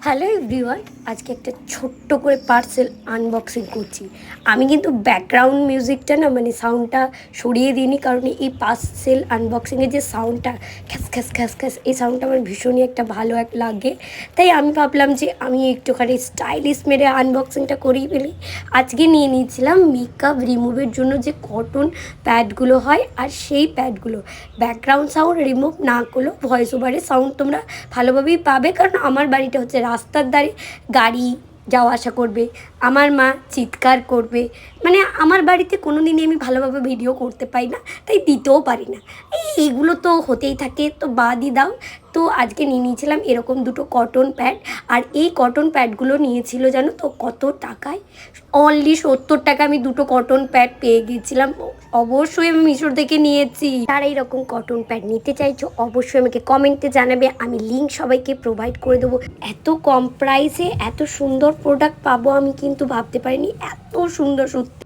Hello everyone, আজকে একটা ছোট্ট করে পার্সেল আনবক্সিং করছি। আমি কিন্তু ব্যাকগ্রাউন্ড মিউজিকটা না মানে সাউন্ডটা সরিয়ে দিইনি, কারণ এই পার্সেল আনবক্সিংয়ের যে সাউন্ডটা খ্যাস খ্যাস খ্যাস খ্যাস, এই সাউন্ডটা আমার ভীষণই একটা ভালো লাগে। তাই আমি ভাবলাম যে আমি একটুখানি স্টাইলিশ মেরে আনবক্সিংটা করেই ফেলি। আজকে নিয়ে নিয়েছিলাম মেকআপ রিমুভের জন্য যে কটন প্যাডগুলো হয়, আর সেই প্যাডগুলো ব্যাকগ্রাউন্ড সাউন্ড রিমুভ না করলেও ভয়েস ওভারের সাউন্ড তোমরা ভালোভাবেই পাবে, কারণ আমার বাড়িটা হচ্ছে রাস্তার ধারে, গাড়ি যাওয়া আসা করবে, আমার মা চিৎকার করবে, মানে আমার বাড়িতে কোনো দিনই আমি ভালোভাবে ভিডিও করতে পারি না, তাই দিতেও পারি না। এইগুলো তো হতেই থাকে, তো বাদই দাও। তো আজকে নিয়ে নিয়েছিলাম এরকম দুটো কটন প্যাড। আর এই কটন প্যাডগুলো নিয়েছিল জানো তো কত টাকায়? অনলি 70 টাকা আমি দুটো কটন প্যাড পেয়ে গিয়েছিলাম। অবশ্যই আমি মিশোর থেকে নিয়েছি। যারা এইরকম কটন প্যাড নিতে চাইছো অবশ্যই আমাকে কমেন্টে জানাবে, আমি লিঙ্ক সবাইকে প্রোভাইড করে দেবো। এত কম প্রাইসে এত সুন্দর প্রোডাক্ট পাবো আমি কিন্তু ভাবতে পারিনি, এত সুন্দর সত্যি।